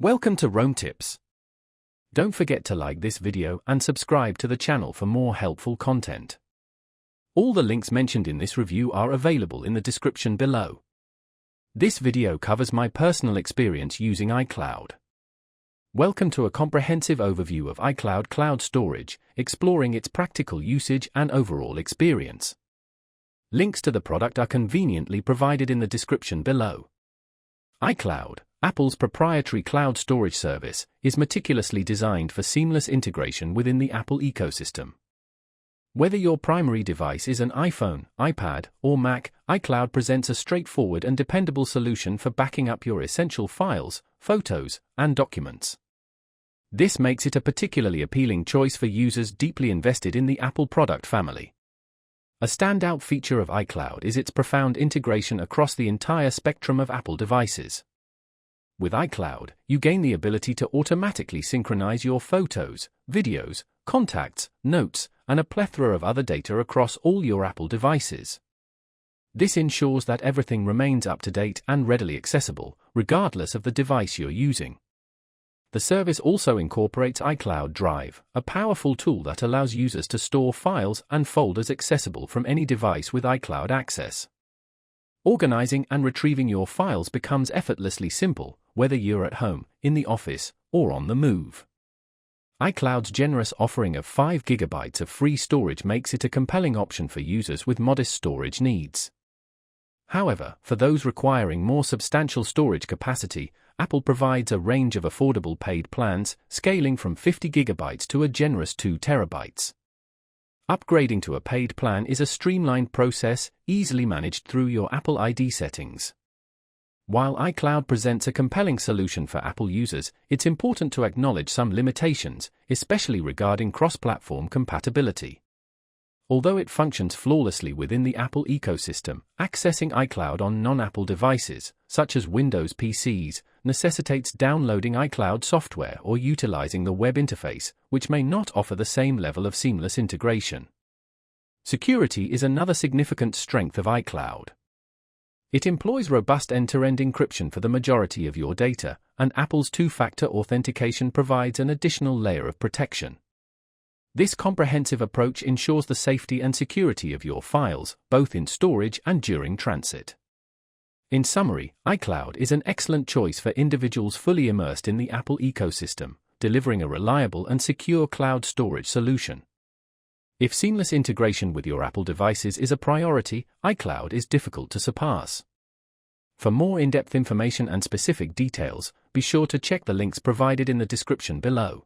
Welcome to Rome Tips. Don't forget to like this video and subscribe to the channel for more helpful content. All the links mentioned in this review are available in the description below. This video covers my personal experience using iCloud. Welcome to a comprehensive overview of iCloud cloud storage, exploring its practical usage and overall experience. Links to the product are conveniently provided in the description below. iCloud, Apple's proprietary cloud storage service, is meticulously designed for seamless integration within the Apple ecosystem. Whether your primary device is an iPhone, iPad, or Mac, iCloud presents a straightforward and dependable solution for backing up your essential files, photos, and documents. This makes it a particularly appealing choice for users deeply invested in the Apple product family. A standout feature of iCloud is its profound integration across the entire spectrum of Apple devices. With iCloud, you gain the ability to automatically synchronize your photos, videos, contacts, notes, and a plethora of other data across all your Apple devices. This ensures that everything remains up to date and readily accessible, regardless of the device you're using. The service also incorporates iCloud Drive, a powerful tool that allows users to store files and folders accessible from any device with iCloud access. Organizing and retrieving your files becomes effortlessly simple, whether you're at home, in the office, or on the move. iCloud's generous offering of 5 GB of free storage makes it a compelling option for users with modest storage needs. However, for those requiring more substantial storage capacity, Apple provides a range of affordable paid plans, scaling from 50 GB to a generous 2 TB. Upgrading to a paid plan is a streamlined process, easily managed through your Apple ID settings. While iCloud presents a compelling solution for Apple users, it's important to acknowledge some limitations, especially regarding cross-platform compatibility. Although it functions flawlessly within the Apple ecosystem, accessing iCloud on non-Apple devices, such as Windows PCs, necessitates downloading iCloud software or utilizing the web interface, which may not offer the same level of seamless integration. Security is another significant strength of iCloud. It employs robust end-to-end encryption for the majority of your data, and Apple's two-factor authentication provides an additional layer of protection. This comprehensive approach ensures the safety and security of your files, both in storage and during transit. In summary, iCloud is an excellent choice for individuals fully immersed in the Apple ecosystem, delivering a reliable and secure cloud storage solution. If seamless integration with your Apple devices is a priority, iCloud is difficult to surpass. For more in-depth information and specific details, be sure to check the links provided in the description below.